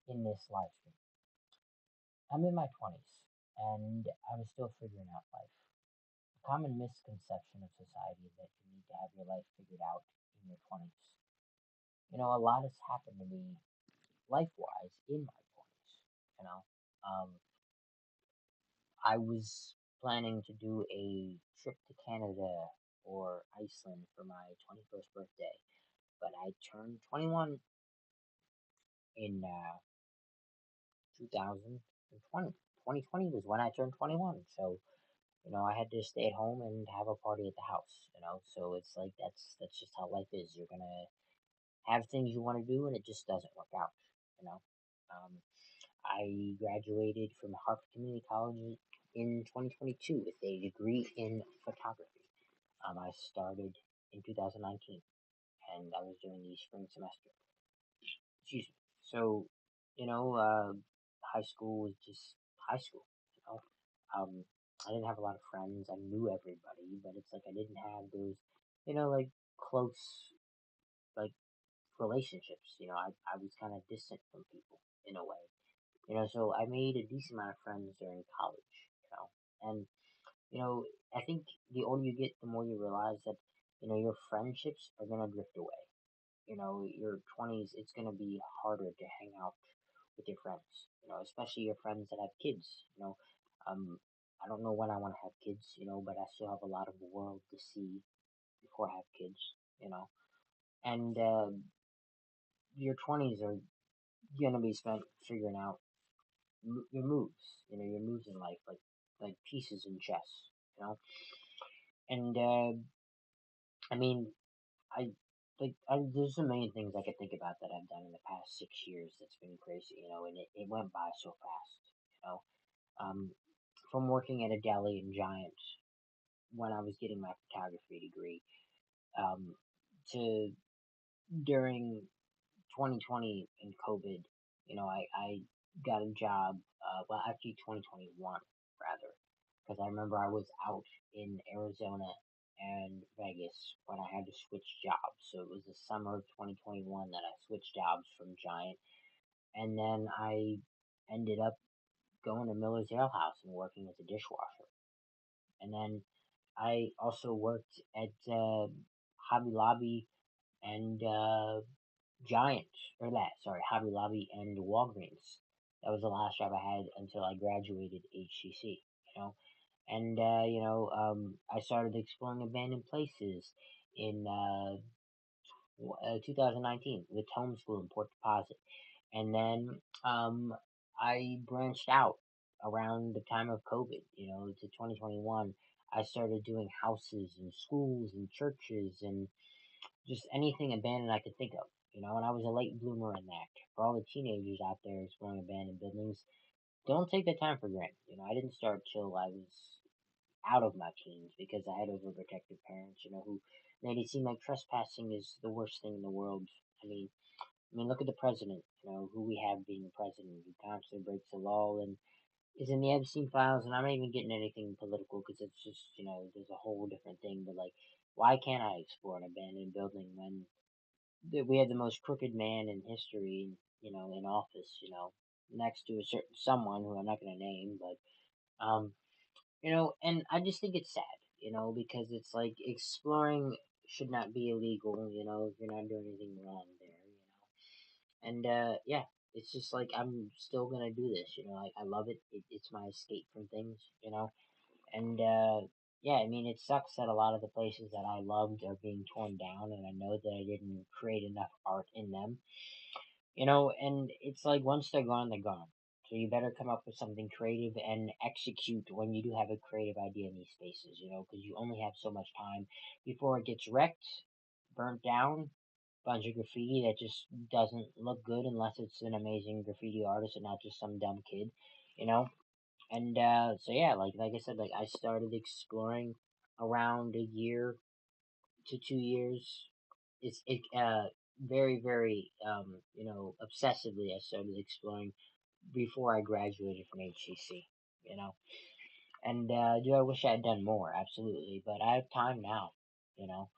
in this live stream. I'm in my 20s, and I'm still figuring out life. A common misconception of society is that you need to have your life figured out in your 20s. A lot has happened to me life-wise in my 20s. You know, um, I was planning to do a trip to Canada or Iceland for my 21st birthday, but I turned 21 in 2020. 2020 was when I turned 21, so I had to stay at home and have a party at the house. So it's like that's just how life is. You're gonna have things you want to do, and it just doesn't work out. You know, um, I graduated from Harvard Community College in 2022 with a degree in photography. I started in 2019, and I was doing the spring semester. Excuse me. So, you know, uh, high school was just high school. You know, um, I didn't have a lot of friends. I knew everybody, but it's like I didn't have those, like close, like relationships. I was kind of distant from people in a way. So I made a decent amount of friends during college. And I think the older you get, the more you realize that your friendships are gonna drift away. Your 20s, it's going to be harder to hang out with your friends, especially your friends that have kids. I don't know when I want to have kids, but I still have a lot of the world to see before I have kids, you know, and your 20s are going to be spent figuring out your moves, your moves in life, like pieces in chess, you know, and I mean, there's a million things I could think about that I've done in the past 6 years that's been crazy, and it went by so fast, you know. Um, from working at a deli in Giant when I was getting my photography degree, um, to during 2020 and COVID, I got a job, well, actually 2021 rather, because I remember I was out in Arizona and Vegas when I had to switch jobs. So it was the summer of 2021 that I switched jobs from Giant, and then I ended up going to Miller's Ale House and working as a dishwasher. And then I also worked at Hobby Lobby and Giant, or that, sorry, Hobby Lobby and Walgreens. That was the last job I had until I graduated HCC, you know. And, I started exploring abandoned places in 2019 with Homeschool in Port Deposit. And then I branched out around the time of COVID, to 2021. I started doing houses and schools and churches and just anything abandoned I could think of, and I was a late bloomer in that. For all the teenagers out there exploring abandoned buildings, don't take the time for granted. I didn't start till I was out of my teens because I had overprotective parents, who made it seem like trespassing is the worst thing in the world. I mean, look at the president, who we have being president, who constantly breaks the law and is in the Epstein files. And I'm not even getting anything political because it's just, there's a whole different thing. But like, why can't I explore an abandoned building when we had the most crooked man in history, in office, next to a certain someone who I'm not going to name, but and I just think it's sad, because it's like exploring should not be illegal, if you're not doing anything wrong there. And yeah, it's just like I'm still gonna do this, I love it's my escape from things, and yeah, I mean, it sucks that a lot of the places that I loved are being torn down, and I know that I didn't create enough art in them, and it's like once they're gone, they're gone. So you better come up with something creative and execute when you do have a creative idea in these spaces, because you only have so much time before it gets wrecked, burnt down, bunch of graffiti that just doesn't look good unless it's an amazing graffiti artist and not just some dumb kid, you know? And so yeah, like I said, like I started exploring around a year to 2 years. It very very obsessively I started exploring before I graduated from HCC, you know. And do I wish I had done more? Absolutely, but I have time now, you know.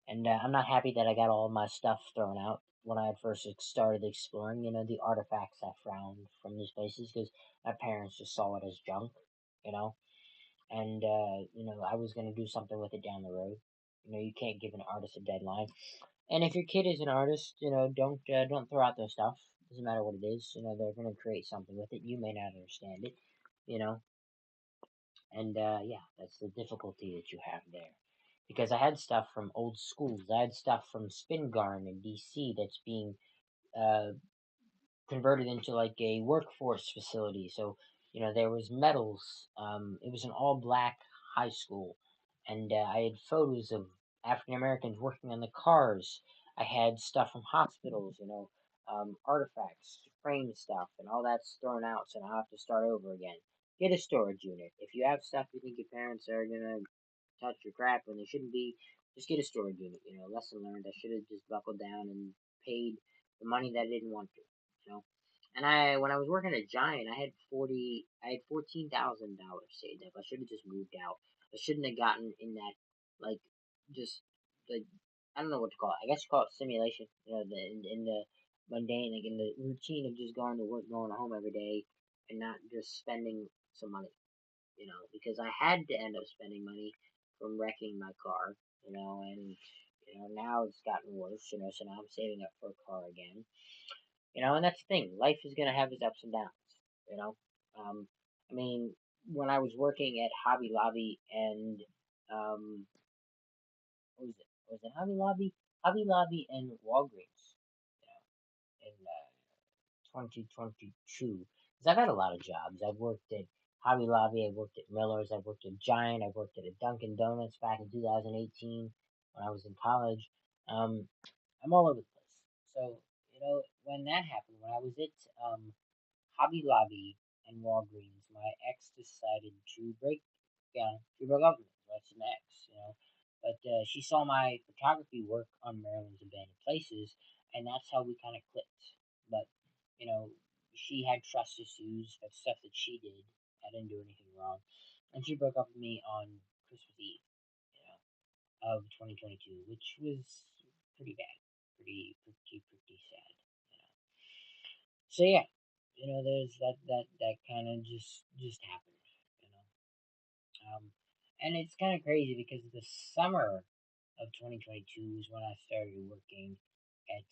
And I'm not happy that I got all my stuff thrown out. when I had first started exploring, the artifacts I found from these places because my parents just saw it as junk, you know, and I was gonna do something with it down the road. You can't give an artist a deadline, and if your kid is an artist, don't throw out their stuff. Doesn't matter what it is, they're gonna create something with it. You may not understand it, you know, and yeah, that's the difficulty that you have there. Because I had stuff from old schools. I had stuff from Spin Garn in DC that's being uh, converted into like a workforce facility. So, there was medals. It was an all black high school, and I had photos of African Americans working on the cars. I had stuff from hospitals, artifacts, frame stuff, and all that's thrown out. So now I have to start over again. Get a storage unit. If you have stuff you think your parents are gonna touch your crap when they shouldn't be, just get a storage unit. Lesson learned. I should have just buckled down and paid the money that I didn't want to. You know, and when I was working at Giant, I had $14,000 saved up. I should have just moved out. I shouldn't have gotten in that, like, just like I don't know what to call it. I guess you call it simulation. In the mundane, like in the routine of just going to work, going home every day, and not just spending some money. Because I had to end up spending money from wrecking my car. And now it's gotten worse. So now I'm saving up for a car again. And that's the thing. Life is gonna have its ups and downs. You know, um, I mean, when I was working at Hobby Lobby and what was it? Was it Hobby Lobby? Hobby Lobby and Walgreens. In 2022. Because I've had a lot of jobs. I've worked at Hobby Lobby. I've worked at Miller's. I've worked at Giant. I've worked at a Dunkin' Donuts back in 2018 when I was in college. Um, I'm all over the place. So when that happened, when I was at Hobby Lobby and Walgreens, my ex decided to she broke up with me. That's an ex, But she saw my photography work on Maryland's abandoned places, and that's how we kind of clicked. But you know, she had trust issues, but stuff that she did. I didn't do anything wrong, and she broke up with me on Christmas Eve, of 2022, which was pretty bad, pretty sad. You know. So yeah, there's that kind of just happened, you know. And it's kind of crazy because the summer of 2022 is when I started working at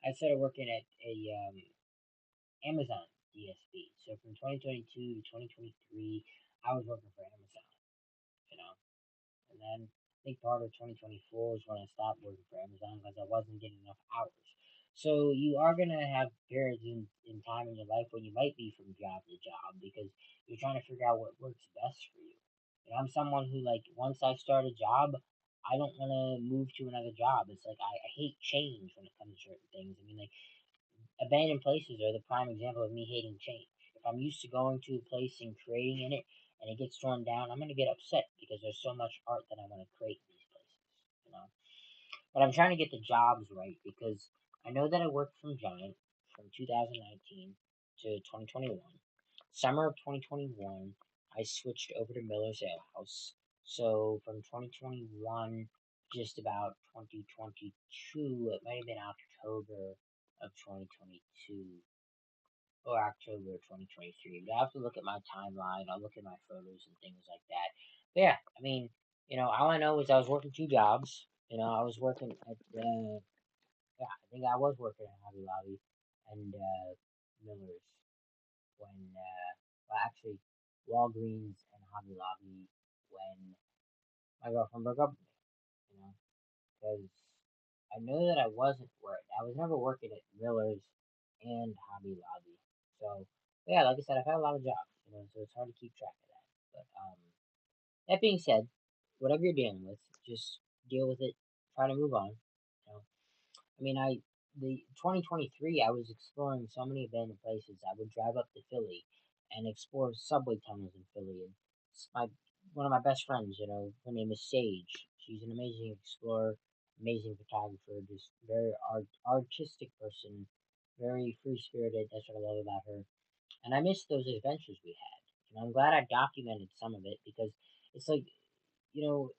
I started working at a Amazon DSP. So from 2022 to 2023, I was working for Amazon, you know. And then I think part of 2024 is when I stopped working for Amazon because I wasn't getting enough hours. So you are gonna have periods in time in your life where you might be from job to job because you're trying to figure out what works best for you. I'm someone who like once I start a job, I don't want to move to another job. It's like I hate change when it comes to certain things. I mean, like abandoned places are the prime example of me hating change. If I'm used to going to a place and creating in it and it gets torn down, I'm gonna get upset because there's so much art that I want to create in these places, you know. But I'm trying to get the jobs right because I know that I worked from Giant from 2019 to 2021. Summer of 2021, I switched over to Miller's Ale House. So from 2021, just about 2022, it might have been October of 2022 or October 2023. But I have to look at my timeline. I'll look at my photos and things like that. But yeah, I mean, all I know is I was working two jobs. I was working at yeah, I think I was working at Hobby Lobby and Miller's when well actually Walgreens and Hobby Lobby when my girlfriend broke up with me. Because I know that I wasn't work. I was never working at Miller's and Hobby Lobby. So yeah, like I said, I've had a lot of jobs, so it's hard to keep track of that. But that being said, whatever you're dealing with, just deal with it. Try to move on. You know, I mean, the 2023, I was exploring so many abandoned places. I would drive up to Philly and explore subway tunnels in Philly. And my one of my best friends, her name is Sage. She's an amazing explorer, amazing photographer, just very artistic person, very free spirited. That's what I love about her. And I miss those adventures we had. I'm glad I documented some of it because it's like, you know,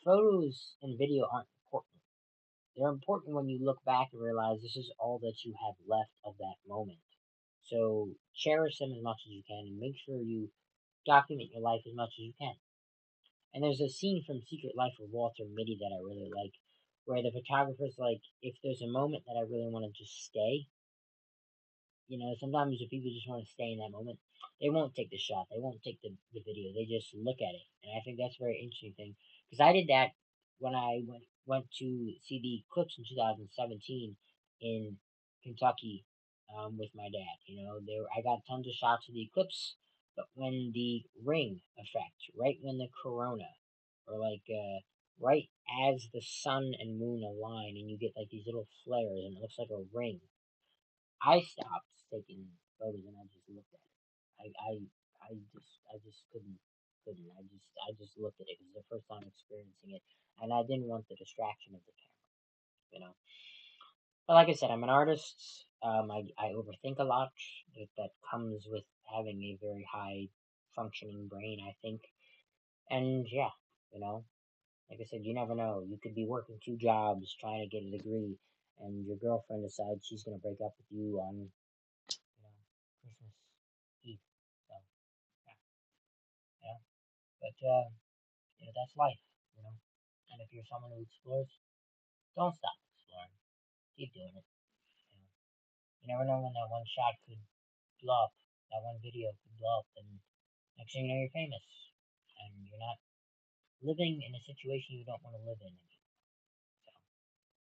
photos and video aren't important. They're important when you look back and realize this is all that you have left of that moment. So cherish them as much as you can and make sure you document your life as much as you can. And there's a scene from Secret Life of Walter Mitty that I really like, where the photographer's like, if there's a moment that I really want to just stay, sometimes if people just want to stay in that moment, they won't take the shot, they won't take the video, they just look at it. And I think that's a very interesting thing because I did that when I went to see the eclipse in 2017 in Kentucky with my dad. I got tons of shots of the eclipse, but when the ring effect, right when the corona, or right as the sun and moon align, and you get like these little flares, and it looks like a ring. I stopped taking photos and I just looked at it. I just couldn't. I just looked at it. It was the first time experiencing it, and I didn't want the distraction of the camera. You know. But like I said, I'm an artist. I overthink a lot. That comes with having a very high functioning brain, I think. And yeah, you know, like I said, you never know. You could be working two jobs trying to get a degree, and your girlfriend decides she's gonna break up with you on Christmas Eve. So, yeah, yeah. But, that's life, you know. And if you're someone who explores, don't stop exploring. Keep doing it. You know. You never know when that one shot could blow up, that one video could blow up, and next thing you know, you're famous. And you're not living in a situation you don't want to live in anymore.